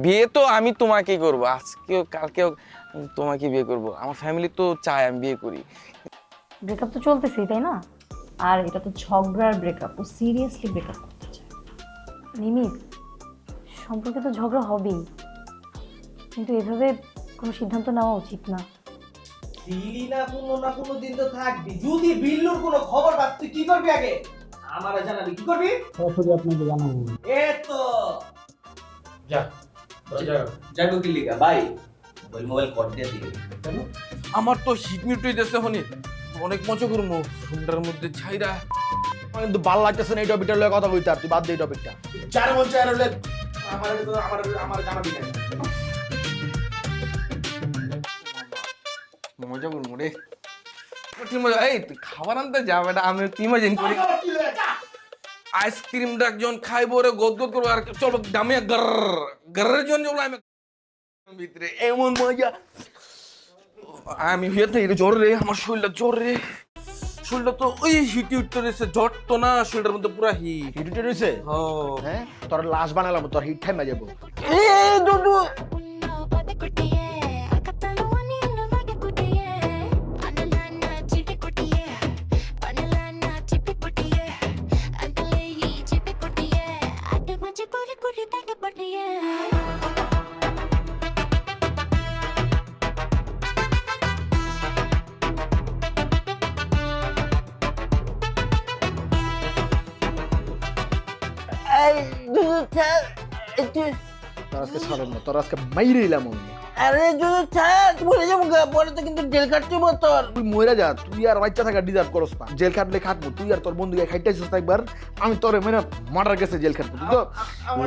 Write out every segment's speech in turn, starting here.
বিয়ে তো আমি তোমাকেই করব, আজকেও কালকেও তোমাকে বিয়ে করব। আমার ফ্যামিলি তো চায় আমি বিয়ে করি। ব্রেকআপ তো চলতেছেই, তাই না? আর এটা তো ঝগড়ার ব্রেকআপ, ও সিরিয়াসলি ব্রেকআপ করতে চায়। নিমিত, সম্পর্কে তো ঝগড়া হবেই, কিন্তু এভাবে কোনো সিদ্ধান্ত নেওয়া উচিত না। দিলি না কোনো দিন তো থাকবি। যদি বিল্লুর কোনো খবর পাস তুই কি করবি আগে আমারে জানাবি। কি করবি? সরাসরি আপনাকে জানাবো। তো যা যাই বকিল লিগা ভাই মোবাইল কর দিয়ে দিবি। আমার তো হিট মিট হইতেছে হনি, অনেক মজা করবো সুন্দর মধ্যে ছাইরা। আমার কিন্তু ভাল লাগতেছে না এই টপিকটা লয়ে কথা কইতে, আর তুই বাদ দে এই টপিকটা। চার মন চার হলে আমার জানাবি না। মজা করবো রে, ঠিক মজা। এই তুই খাবার আনতে যা বেটা, আমি কি মজা করি। আইসক্রিমটা একজন খাইবো রে, গদ গদ করবো, আর চলো দামে গরের জন্য আমি ভিতরে এমন মজা। আমি হইতে এটা জ্বর রে, আমার শরীরটা জ্বর রে, শরীরটা তো ওই হিটে উঠতে রয়েছে, জ্বর তো না, শরীরটার মধ্যে পুরা হিট। হিট উঠে রইছে? হ্যাঁ, তোর লাশ বানালাম, তোর হিট টাইম যাবো। এ দুদু তোর আজকে ছাড়ব না, তোর আজকে মাইরে এলাম আমি। আরে দুদু ছাড়, বলে যাবো পরে তো কিন্তু জেল কাটতে তোর। তুই মরে যা, তুই আর বাচ্চা থাকা ডিজার্ভ করস না। জেল খাটলে খাটবো, তুই আর তোর বন্ধু খাইতেছিস একবার, আমি তোরে মেরে মার্ডার গেছে জেল খাটবো। তুই তো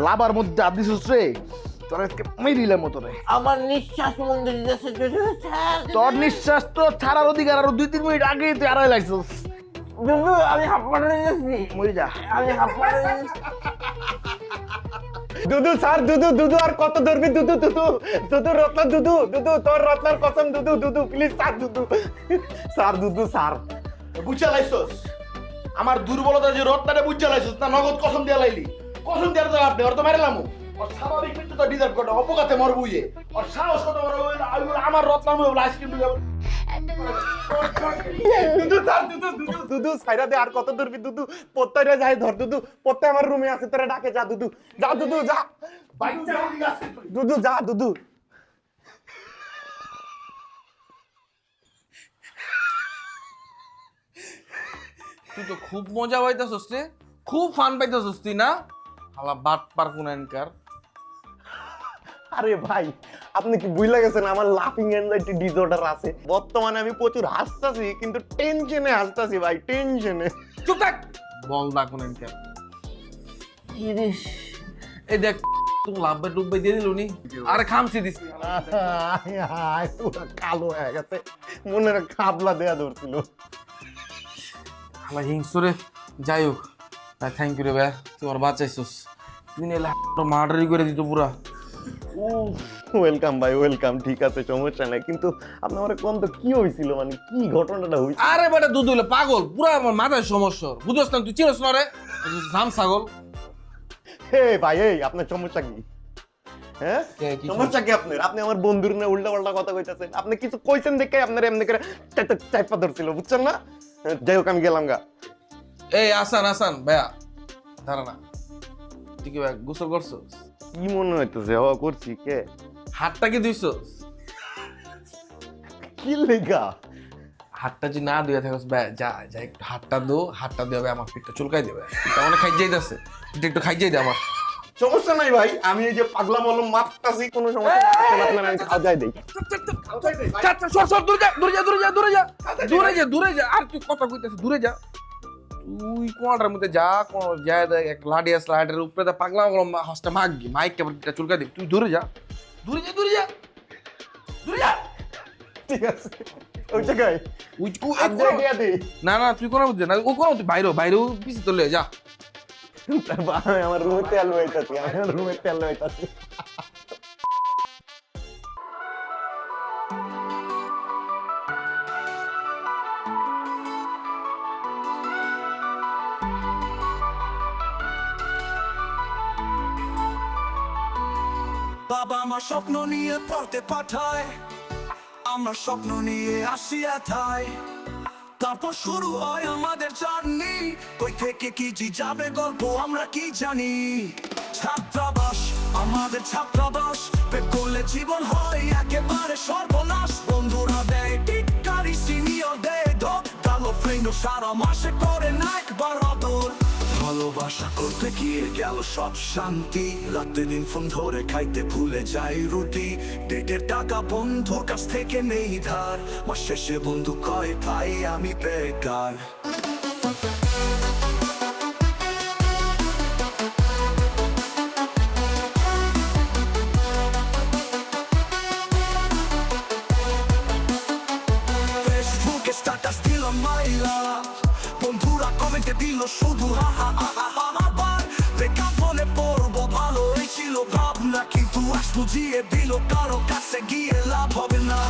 লাভার মধ্যে আদিছিস রে, তোর আজকে মাইরে এলাম তোরে। আমার নিঃশ্বাস বন্ধ দিতেছে দুদু ছাড়। তোর নিঃশ্বাস তো ছাড়ার অধিকার আরো 2-3 মিনিট আগে তুই আড়াই লাগছিস। দুদু আমি হাঁপাড়ে গেছি, মরে যা। আমি হাঁপাড়ে গেছি। দুদু স্যার, দুদু আর কত ধরবি? দুদু রত্ন, দুদু তোর রত্নার কসম, দুদু প্লিজ স্যার, দুদু স্যার। বুঝা লাইছস আমার দুর্বলতা, যে রত্নাটা বুঝা লাইছস না, নগদ কসম দিয়া লাইলি। কসম দেওয়ার তো আপনি ওর তো মেরেলাম, ওর স্বাভাবিক মৃত্যু তো ডিজার্ভ করে, অপঘাতে মরবো ইয়ে। ওর সাহস কত বড়, আমার রত্নার মুখে আইসক্রিম ঢুকে দুদু স্যার, দুদু সাইরা দে, আর কত ধরবি? দুদু প্রত্যেকটা যাই ধর, দুদু প্রত্যেক আমার রুমে আছে, তোরা ডাকে যা। দুদু যা, দুদু যা, দুদু যা, দুদু। তুই তো খুব মজা পাইতেছস রে, খুব ফান পাইতেছস তুই না? হালা বাট পার কোন এনকার। আরে ভাই, আপনি কি বুঝলা গেছেন আমার লাফিং অ্যাংজাইটি ডিসঅর্ডার আছে। বর্তমানে আমি প্রচুর হাসতাছি, কিন্তু টেনশনে হাসতাছি ভাই, টেনশনে। চুপ থাক, বল দা কোন এনকার। ইরিশ, এই দেখ তুমি লাভবে ডুববে দিয়ে দিলু নি, আরে খামছি দিস। পুরো কালো হয়ে গেছে, মনের খাবলা দেয়া ধরছিল। হালা হিংসরে। যাই হোক, থ্যাংক ইউ রে ভাই, তুই ওর বাঁচাইছস। তুই নিলে মার্ডারই করে দিত পুরা। ওয়েলকাম ভাই, ওয়েলকাম। ঠিক আছে, সমস্যা নাই, কিন্তু আপনি আমার কোন তো কি হয়েছিল, মানে কি ঘটনাটা হয়েছিল? আরে বেটা দুধ হইলে পাগল, পুরা আমার মাথায় সমস্যা। বুঝছ না তুই, চিনস না রে জাম ছাগল। হে ভাই, এই আপনার সমস্যা কি? হ্যাঁ, কি সমস্যা কি আপনার? আপনি আমার বন্ধুর না উল্টা পাল্টা কথা কইতাছেন। আপনি কিছু কইছেন দেখে আপনার এমনি করে চাইপা ধরছিল, বুঝছেন না? যাই হোক, আমি গেলাম গা। এই আসান আসান ভাইয়া, দাঁড়া না। তুই কি ভাই গোসল করছস? কি মনে হইতেছে? হ, করছি। কে? হাতটা কি ধুইছস? কি লেগা? হাতটা যদি না ধুয়ে থাকস ভাই, যা যা একটু হাতটা দো, হাতটা দেবে আমার পিঠটা চুলকাই দেবে। পিঠটা অনেক খাই যাইতেছে, পিঠটা একটু খাই যাই দে আমার। সমস্যা নাই ভাই, আমি এই যে পাগলা মলম মারতাছি, কোনো সমস্যা নাই। আপনার আমি খাওয়াই দেই। সর সর, দূরে যা দূরে যা দূরে যা দূরে যা দূরে যা দূরে যা। আর তুই কথা কইতেছিস, দূরে যা। তুই কোনটার মধ্যে যা, কোন যায় দেখ এক লাডি আছে, লাডের উপরে দা পাগলা হস্তা মাগি মাইক কেবল পিঠটা চুলকাই দিবি। তুই দূরে যা দূরে যা দূরে যা দূরে যা। ঠিক আছে, ওই জায়গায় না না, তুই কোনো বুঝছে না, ও কোনো বাইরেও পিছিয়ে চলে যা। আমার রুমে তেল হইতাছি, আমার রুমে তেল হইতাছি। বাবা আমার স্বপ্ন নিয়ে পড়তে পাঠায়, আমরা স্বপ্ন নিয়ে আসি এথায়। তারপর শুরু হয় আমাদের জার্নি, কই থেকে কি জি যাবে গল্প আমরা কি জানি। ছাত্রাবাস আমাদের ছাত্রাবাস, পেট করলে জীবন হয় একেবারে সর্বনাশ। বন্ধুরা দেয় টিটকারি, সিনিয়র দেয় ধপ, কালো ফ্রেন্ড সারা মাসে করে না একবার আদর। ভালোবাসা করতে গিয়ে গেল সব শান্তি, রাতে দিন ফোন ধরে খাইতে ভুলে যাই রুটি। ডেটের টাকা বন্ধুর কাছ থেকে নেই ধার, মাস শেষে বন্ধু কয় ভাই আমি বেকার। ফেসবুকে স্ট্যাটাস দিলাম মাইলা, বন্ধুরা কমেন্টে দিল শুধু হা হা হা হা হা। আবার ব্রেকআপ মনে পড়বো ভালোই ছিল ভাবনা, কিন্তু আজ বুঝিয়ে দিল কারো কাছে গিয়ে লাভ হবে না।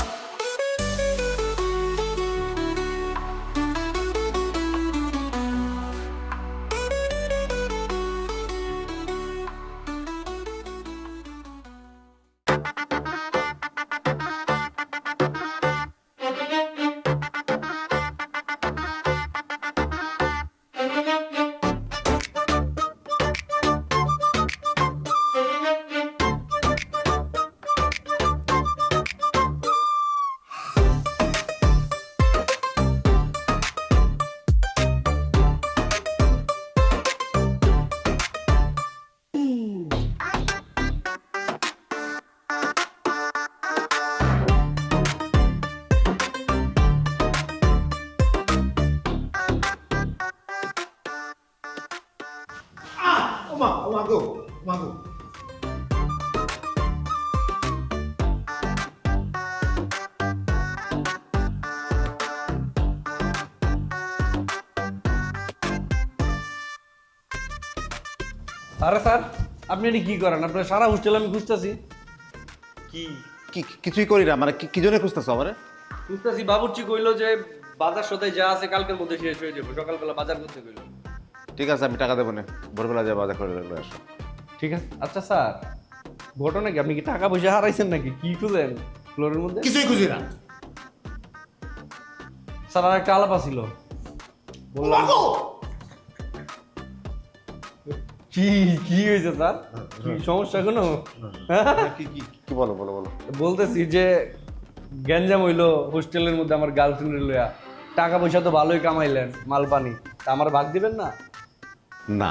আরে স্যার, আপনি এটি কি করেন? আপনার সারা হোস্টেল আমি খুঁজতেছি কিছুই করি না, মানে কি জন্য খুঁজতেছো আমারে? খুঁজতেছি। বাবুর্চি কইলো যে বাজার সদাই যা আছে কালকের মধ্যে শেষ হয়ে যাবে, সকালবেলা বাজার করতে কইলো। ঠিক আছে, আমি টাকা দেবো না, ভোরবেলা যাবো বাজার করে আসো। ঠিক আছে। আচ্ছা স্যার, ঘটনা কি? আপনি কি টাকা পয়সা হারাইছেন নাকি? কি খুঁজেন ফ্লোরের মধ্যে? কিছুই খুঁজি না। স্যার আর একটা আলাপ আছিল, বললাম। কি কি হয়েছে স্যার? কি সমস্যা কোনো? কি বলো বলো বলো। বলতেছি যে গ্যাঞ্জাম হইলো হোস্টেলের মধ্যে আমার গার্লফ্রেন্ডের লইয়া। টাকা পয়সা তো ভালোই কামাইলেন, মাল পানি, তা আমার ভাগ দিবেন না? না,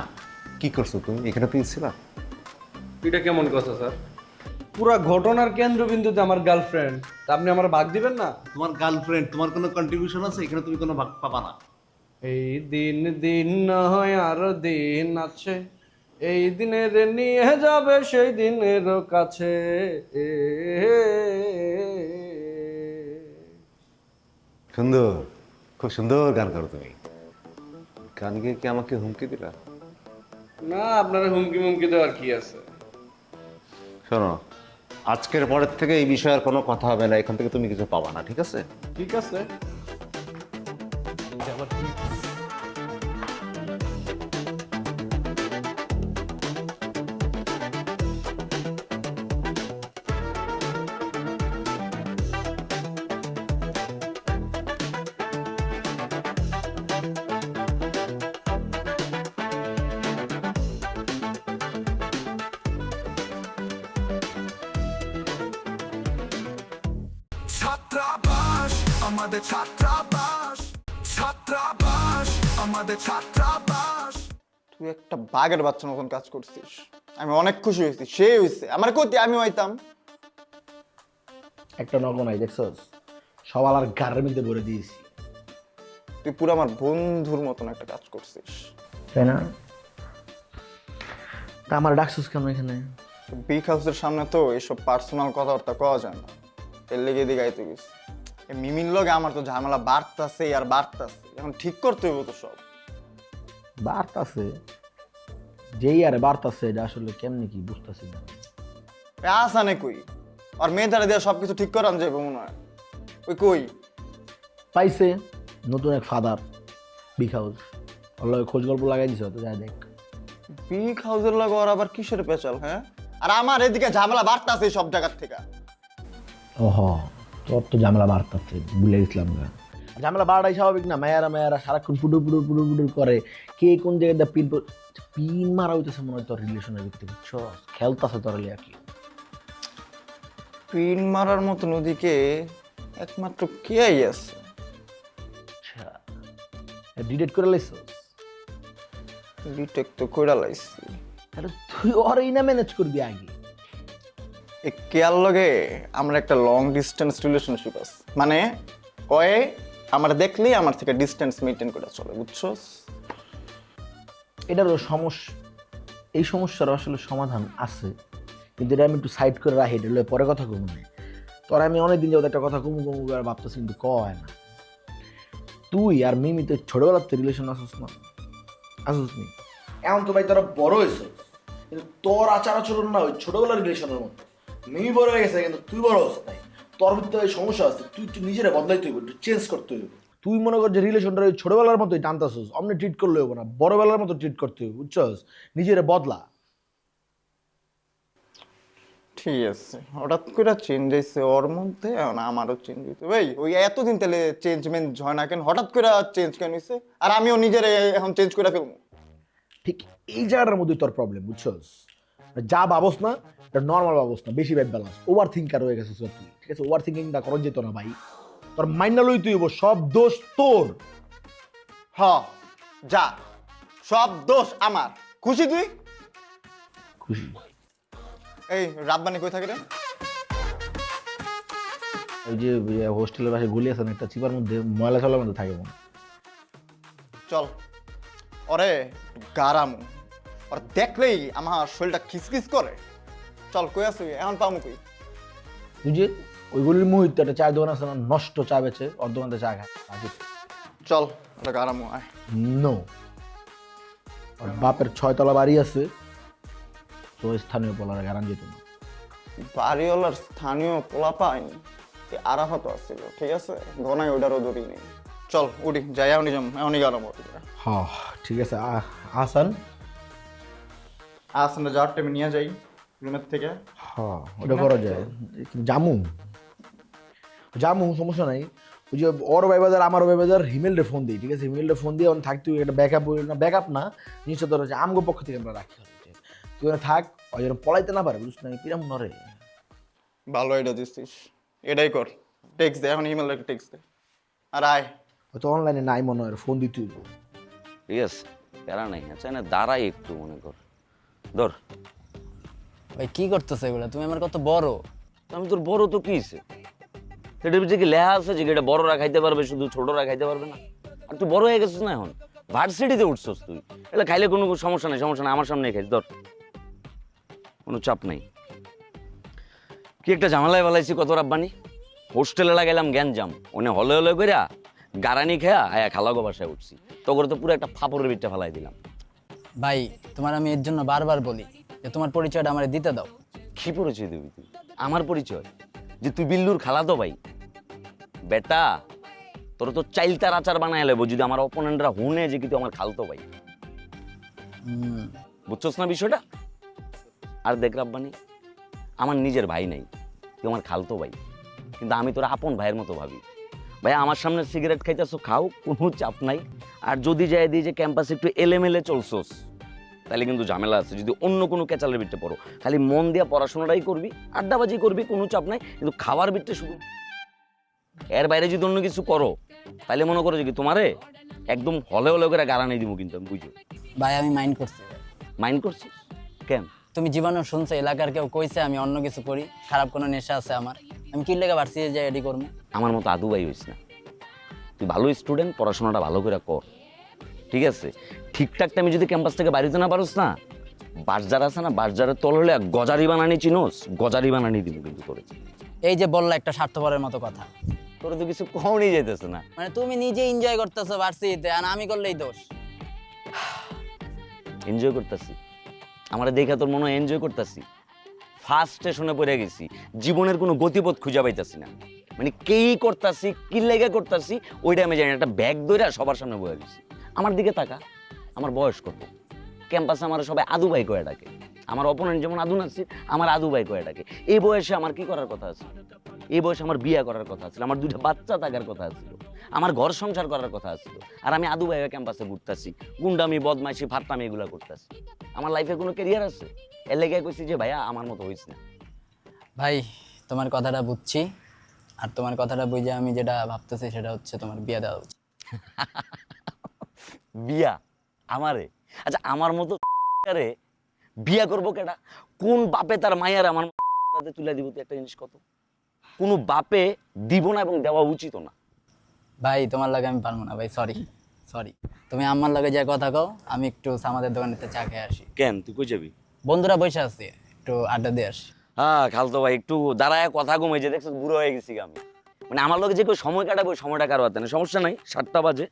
কি করছো তুমি? এখানে তুই ছিলা? এটা কেমন কথা স্যার? পুরা ঘটনার কেন্দ্রবিন্দুতে আমার গার্লফ্রেন্ড, তা আপনি আমার ভাগ দিবেন না? তোমার গার্লফ্রেন্ড, তোমার কোনো কন্ট্রিবিউশন আছে এখানে? তুমি কোনো ভাগ পাবা না। এই দিন দিন না হয় আরো দিন আছে, এই দিনের নিয়ে যাবে সেই দিনের কাছে। সুন্দর, খুব সুন্দর গান করো তুমি। গান গিয়ে কি আমাকে হুমকি দিলা? না, আপনার হুমকি মুমকি দেওয়ার কি আছে? শোনো, আজকের পরের থেকে এই বিষয়ে আর কোনো কথা হবে না, এখান থেকে তুমি কিছু পাবা না, ঠিক আছে? ঠিক আছে। ছাত্রাবাস আমাদের ছাত্রাবাস, ছাত্রাবাস আমাদের ছাত্রাবাস। তুই একটা বাঘের বাচ্চা মতন কাজ করছিস, আমি অনেক খুশি হয়েছি। সে হয়েছে আমার কতি, আমি হইতাম। একটা নগনাই দেখছস, সবাল আর গাড়ির মধ্যে ভরে দিয়েছি। তুই পুরো আমার বন্ধুর মতন একটা কাজ করছিস, তাই না? তা আমার ডাকছিস কেন এখানে? বিগ হাউসের সামনে তো এইসব পার্সোনাল কথাবার্তা কওয়া যায় না, এর লেগে দিয়ে গাইতে গেছি। মিমির লগে আমার তো ঝামেলা বাড়তাছে আর বাড়তাছে, এখন ঠিক করতে হইব তো সব। বার্তাছে যেই আরে বার্তাছে, এটা আসলে কেমনি কি বুঝতেছি না। আসানে কই আর মেয়ে ধারে দিয়ে সবকিছু ঠিক করান যাবে মনে হয়। ওই কই পাইছে নতুন এক ফাদার, বিগ হাউস, ওর লগে খোঁজ গল্প লাগাই দিছে, তো যাই দেখ। বিগ হাউসের লগে ওর আবার কিসের পেঁচাল? হ্যাঁ, আর আমার এদিকে ঝামেলা বাড়তাছে সব জায়গার থেকে। ওহ, তোর তো ঝামেলা বাড়তাছে, ভুলে গেছিলাম না। ঝামেলা বাড়াই স্বাভাবিক না, মায়েরা সারাক্ষণ পুডুর পুডুর পুডুর পুডুর করে, কে কোন জায়গায় পিন মারা হইতেছে মনে হয় তোর রিলেশনের ভিতরে, বুঝছো? খেলতাছে তোর আর কি। পিন মারার মতো নদীকে একমাত্র কে আছে? আচ্ছা, ডিলেট করে লাইছস? ডিটেক্ট তো কইরা লাইছি। আরে তুই ওরই না ম্যানেজ করবি আগে। এই কেয়ার লগে আমরা একটা লং ডিস্টেন্স রিলেশনশিপ আছে, মানে ওয়ে আমার দেখলেই আমার থেকে ডিস্টেন্স মেইনটেইন করে চলে, বুঝছস? এটারও সমস্যা, এই সমস্যার আসলে সমাধান আছে, কিন্তু এটা আমি একটু সাইড করে রাখি, এটা লয়ে পরে কথা কমু না। তোর আমি অনেকদিন যাবত একটা কথা কমু আর ভাবতেছি, কিন্তু কয় না। তুই আর মিমি তো ছোটবেলার তো রিলেশন আসিস না, আসিস নি? এখন তো ভাই তোরা বড় হয়েছিস, কিন্তু তোর আচার আচরণ না ওই ছোটবেলার রিলেশনের মতো। মিমি বড় হয়ে গেছে কিন্তু তুই বড় হস নাই। তোর ভিতরে এই সমস্যা আছে, তুই একটু নিজেরা বদলাইতে হইব, একটু চেঞ্জ করতে হইব। তুই মনে কর যে রিলেশনটা ওই ছোটবেলার মতোই টানতাছিস, অমনি ট্রিট করলে হবো না, বড়বেলার মতো ট্রিট করতে হবে, বুঝছস? নিজেরে বদলা। ঠিক আছে, হঠাৎ করে চেঞ্জ হয়েছে ওর মধ্যে, এখন আমারও চেঞ্জ হয়েছে। ভাই ওই এতদিন তাহলে চেঞ্জমেন্ট হয় না কেন, হঠাৎ করে চেঞ্জ কেন হয়েছে? আর আমিও নিজের এখন চেঞ্জ করে ফেলবো। ঠিক এই জায়গাটার মধ্যেই তোর প্রবলেম, বুঝছস? যা ভাবস না এটা নর্মাল ভাবস না, বেশি ব্যাড ব্যালান্স, ওভার থিঙ্কার হয়ে গেছিস তুই, ঠিক আছে? ওভার থিঙ্কিংটা করা যেত না ভাই, তোর মাইন্ডা লই তুই সব দোষ তোর। হ, যা, সব দোষ আমার। খুশি তুই? খুশি? এই রাতবানি কই থাকে রে? ওই যে হোস্টেলের পাশে গলি আছে না, একটা চিপার মধ্যে ময়লা চলার মধ্যে থাকে মনে। চল ওরে গারামু, ওর দেখলেই আমার শরীরটা খিসখিস করে। চল কই আছি এখন, পামু কই? তুই যে ওই গলির মুহূর্তে একটা চায়ের দোকান আছে না, নষ্ট চা বেচে, ওর দোকান থেকে চা খায়। চল ওটা গারামু আয়। নো, ওর বাপের 6 তলা বাড়ি আছে, তো স্থানীয় পোলারে গারান যেত না। বাড়িওয়ালার স্থানীয় পোলা পাইনি, আরাফাত আসছিল, ঠিক আছে? ঘনায় ওইটারও ধরি নেই। চল উঠি, যাই এখনই যাম, এখনই গারামু। হ্যাঁ ঠিক আছে, আসান আসলে যাওয়ার টাইমে নিয়ে যাই রুমের থেকে। হ্যাঁ ওটা করা যায়, জামু জামু সমস্যা নাই। ওই যে ওর ভাইবাজার আমারও ভাইবাজার হিমেলরে ফোন দিই, ঠিক আছে? হিমেলরে ফোন দিয়ে ওখানে থাকতে একটা ব্যাকআপ, না ব্যাকআপ না, জিনিসটা ধর হচ্ছে আমগো পক্ষ থেকে আমরা রাখি, তুই ওখানে থাক, ওই যেন পলাইতে না পারে, বুঝছ না? কিরম নরে। ভালো আইডিয়া দিচ্ছিস, এটাই কর। টেক্সট দে এখন, ইমেল রেখে টেক্সট দে আর আয়। হয়তো অনলাইনে নাই মনে হয়, ফোন দিতে হইব। ঠিক আছে, প্যারা নাই। আচ্ছা না, দাঁড়াই একটু, মনে কর ধর। ভাই কি করতেছো এগুলো? তুমি আমার কত বড়। আমি তোর বড় তো কি হইছে? এটার ভিতরে কি লেখা আছে যে এটা বড়রা খাইতে পারবে, শুধু ছোটরা খাইতে পারবে না? আর তুই বড় হয়ে গেছিস না, এখন ভার্সিটিতে উঠছস তুই, এটা খাইলে কোনো সমস্যা নেই, সমস্যা নেই, আমার সামনে খাইস, ধর, কোনো চাপ নাই। কি একটা ঝামেলায় ফেলাইছি কত রাব্বানি। হোস্টেলে লাগাইলাম গ্যাঞ্জাম, ওনে হলে হলে কইরা গারানি খেয়া আয়া খালাগো বাসায় উঠছি, তখন তো পুরো একটা ফাপড়ের বিটটা ফেলাই দিলাম। ভাই তোমার আমি এর জন্য বারবার বলি যে তোমার পরিচয়টা আমার দিতে দাও। কি পরিচয় দিবি তুই? আমার পরিচয় যে তুই বিল্লুর খালাতো ভাই? বেটা, তোর তো চাইলতার আচার বানায় লেবো যদি আমার অপোনেন্টরা হুনে যে কিন্তু আমার খালতো ভাই। বুঝছস না বিষয়টা? আর দেখ রাব্বানি, আমার নিজের ভাই নাই, তুই আমার খালতো ভাই, কিন্তু আমি তোর আপন ভাইয়ের মতো ভাবি। ভাই আমার সামনে সিগারেট খাইতেছো, খাও, কোনো চাপ নাই। আর যদি যাই দিই যে ক্যাম্পাসে একটু এলেমেলে চলছোস, তাহলে কিন্তু ঝামেলা আছে। যদি অন্য কোনো ক্যাচালের বিটে পড়ো, খালি মন দিয়া পড়াশোনাটাই করবি, আড্ডাবাজি করবি, কোনো চাপ নাই, কিন্তু খাওয়ার বিটে শুধু। এর বাইরে যদি অন্য কিছু করো, তাহলে মনে করো যে কি তোমারে একদম হলে হলে করে গাড়া নেই দিব, কিন্তু আমি বুঝো। ভাই আমি মাইন্ড করছি। মাইন্ড করছিস কেন? তুমি জীবনে শুনছো এলাকার কেউ কইছে আমি অন্য কিছু করি, খারাপ কোনো নেশা আছে আমার, আমি কি লেগে ভার্সিটি যাই এডি করবো? আমার মতো আদু ভাই হইস না, তুই ভালো স্টুডেন্ট, পড়াশোনাটা ভালো করে কর, ঠিক আছে? ঠিকঠাক টাইমে যদি ক্যাম্পাস থেকে বাড়িতে না পারোস না, বাসজার আছে না, বাসজারের তল হলে গজারি বানানি চিনোস, গজারি বানানি দিব কিন্তু করে। এই যে বললা একটা স্বার্থপরের মতো কথা, তোর তো কিছু কমই যেতেছে না। মানে তুমি নিজে এনজয় করতেছো ভার্সিটিতে, আর আমি করলেই দোষ। এনজয় করতেছি, আমার দেখা তোর মনে হয় এনজয় করতেছি? ফার্স্ট স্টেশনে পড়ে গেছি, জীবনের কোনো গতিপথ খুঁজে পাইতাছি না, মানে কেই করতেছি, কি লেগে করতেছি ওইটা আমি জানি। একটা ব্যাগ ধরে সবার সামনে বয়ে গেছি। আমার দিকে তাকা, আমার বয়স কত? ক্যাম্পাসে আমার সবাই আদু ভাই কয়ে ডাকে, আমার অপোনেন্ট যেমন আদু নাসির, আমার আদু ভাই কয়টাকে। এই বয়সে আমার কি করার কথা আছে? এই বয়সে আমার বিয়ে করার কথা ছিল, আমার 2টা বাচ্চা থাকার কথা ছিল, আমার ঘর সংসার করার কথা ছিল। আর আমি আদু ভাই ক্যাম্পাসে ঘুরতেছি, গুন্ডামি, বদমাইশি, ফাটতামি এগুলো করতেছি। আমার লাইফে কোনো ক্যারিয়ার আছে? এর লেগে কইছি যে ভাইয়া আমার মতো হইস না। ভাই তোমার কথাটা বুঝছি, আর তোমার কথাটা বুঝে আমি যেটা ভাবতেছি সেটা হচ্ছে তোমার বিয়ে দেওয়া উচিত। বিয়া আমারে? আচ্ছা আমার মতো রে বিয়া করবো কেডা? কোন বাপে তার মায়ের আমার তুলে দিব? তুই একটা জিনিস কত, কোনো বাপে দিব না এবং দেওয়া উচিত না। ভাই তোমার লাগে আমি পারবো না ভাই, সরি সরি। তুমি আমার লাগে যে কথা কও, আমি একটু আমাদের দোকানেতে চা খেয়ে আসি। কেন, তুই কই যাবি? বন্ধুরা বসে আছে, একটু আড্ডা দিয়ে আসি। হ্যাঁ খালতো ভাই, একটু দাঁড়ায় কথা কমে যে দেখছো বুড়ো হয়ে গেছি আমি। মানে আমার লোক যে কেউ সময় কাটাবো, সময়টা কারো হাতে না, সমস্যা নাই। 7টা বাজে,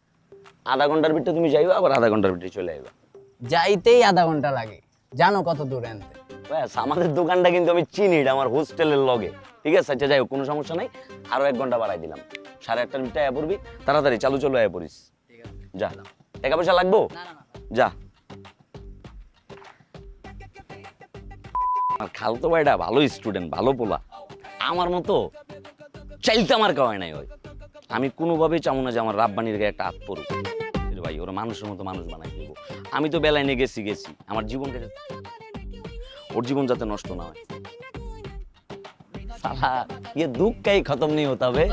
আধা ঘন্টার ভিতরে তুমি যাইবা, আবার আধা ঘন্টার ভিতরে চলে আইবা। যাইতেই আধা ঘন্টা লাগে, জানো কত দূর আনতে? ব্যাস, আমাদের দোকানটা কিন্তু আমি চিনি, এটা আমার হোস্টেলের লগে। ঠিক আছে, আচ্ছা যাই হোক, কোনো সমস্যা নাই। আরো 1 ঘন্টা বাড়াই দিলাম, 8:30টার ভিতরে আয়া পড়বি। তাড়াতাড়ি চালু চলো আয়া পড়িস। যা, টাকা পয়সা লাগবো? যা। আর খালতো ভাইটা ভালো স্টুডেন্ট, ভালো পোলা, আমার মতো চাইতে আমার কাওয়াই নাই হয়। আমি কোনোভাবেই চাবো না যে আমার রাব্বানির গায়ে একটা হাত পড়ুক। ভাই ওরা মানুষের মতো মানুষ বানাই দেবো। আমি তো বেলায় নিয়ে গেছি, আমার জীবনকে ওর জীবন যাতে নষ্ট না হয়। সালা ये दुख कहीं खत्म नहीं होता बे।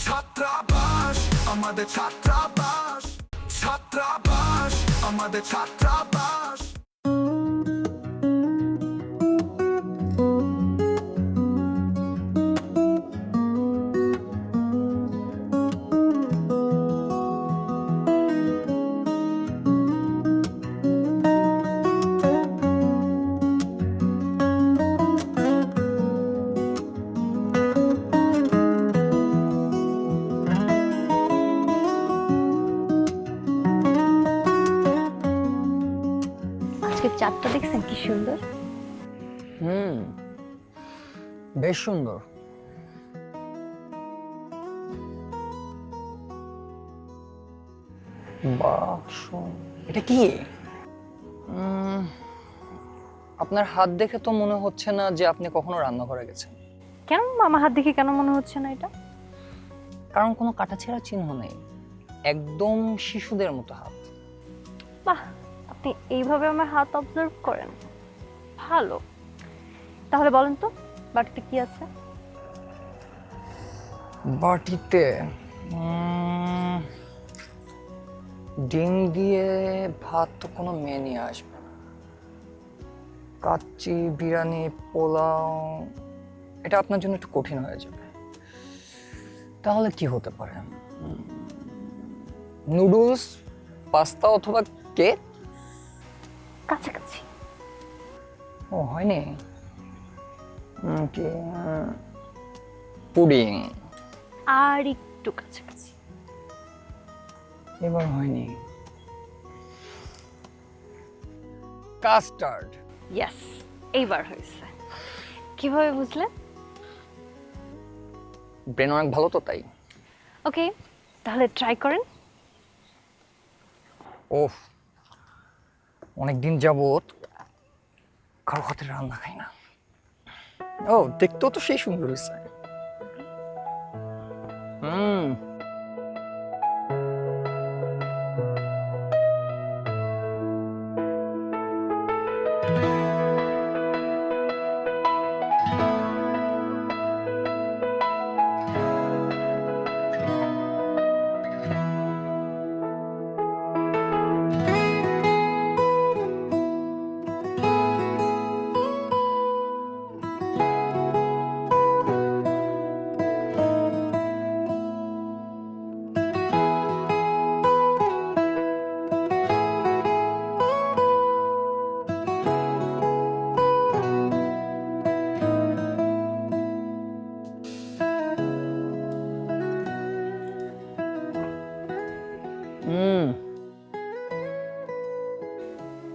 ছাত্রাবাস আমাদের ছাত্রাবাস, ছাত্রাবাস আমাদের ছাত্রাবাস। আজকে চাঁদটা দেখছেন কি সুন্দর? বেশ সুন্দর। এটা কি? আপনার হাত দেখে তো মনে হচ্ছে না যে আপনি কখনো রান্নাঘরে গেছেন। কেন আমার হাত দেখে কেন মনে হচ্ছে না এটা? কারণ কোনো কাটাছেঁড়া চিহ্ন নেই, একদম শিশুদের মতো হাত। বাহ, আপনি এইভাবে আমার হাত অবজার্ভ করেন, ভালো। তাহলে বলেন তো বাটিতে কি আছে? বাটিতে ডিম দিয়ে ভাত তো কোনো মেয়ে নিয়ে আসবে না। কাচ্চি, বিরিয়ানি, পোলাও, এটা আপনার জন্য একটু কঠিন হয়ে যাবে। তাহলে কি হতে পারে? নুডলস, পাস্তা অথবা কেক? কাছাকাছি। ও হয়নি? কি পুডিং? আর একটু কাছাকাছি। এবার হয়নি। কাস্টার্ড? ইয়েস, এইবার হয়েছে। কিভাবে বুঝলেন? ব্রেন অনেক ভালো তো তাই। ওকে, তাহলে ট্রাই করেন। ওফ, অনেকদিন যাবত কারো হাতে রান্না খাই না। ও, দেখতেও তো সেই সুন্দর হয়েছে।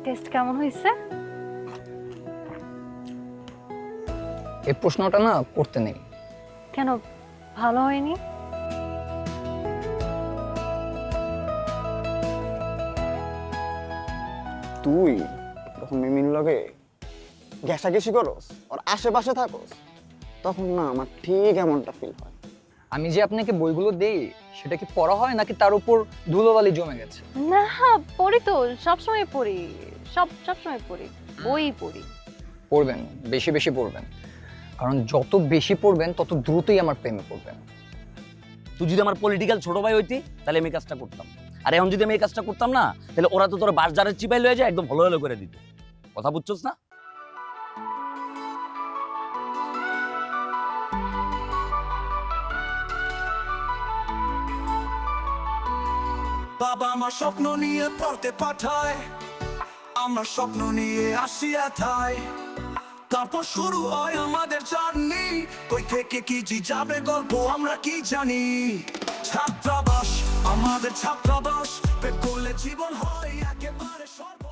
টেস্ট কেমন হয়েছে? এই প্রশ্নটা না করতে নেই। কেন, ভালো হয়নি? তুই তখন মিমির লগে ঘেঁষাঘেঁষি করোস ওর আশেপাশে থাকোস, তখন না আমার ঠিক এমনটা ফিল হয়। আমি যে আপনাকে বইগুলো দেই সেটা কি পড়া হয় নাকি তার উপর ধুলোবালি জমে গেছে? না পড়ি তো, সবসময় পড়ি, সবসময় পড়ি, বই পড়ি। পড়বেন, বেশি বেশি পড়বেন, কারণ যত বেশি পড়বেন তত দ্রুতই আমার প্রেমে পড়বেন। তুই যদি আমার পলিটিক্যাল ছোট ভাই হইতি তাহলে আমি এই কাজটা করতাম, আর এখন যদি আমি এই কাজটা করতাম না তাহলে ওরা তো তোর বাসজারের চিপাই লয়ে যায় একদম হলো হলো করে দিত। কথা বুঝছস না? বাবা আমার স্বপ্ন নিয়ে পড়তে পাঠায়, আমরা স্বপ্ন নিয়ে আসি এথায়, তারপর শুরু হয় আমাদের জার্নি, কই থেকে কি যাবে গল্প আমরা কি জানি। ছাত্রাবাস আমাদের ছাত্রাবাস, পেট করলে জীবন হয় একেবারে সর্ব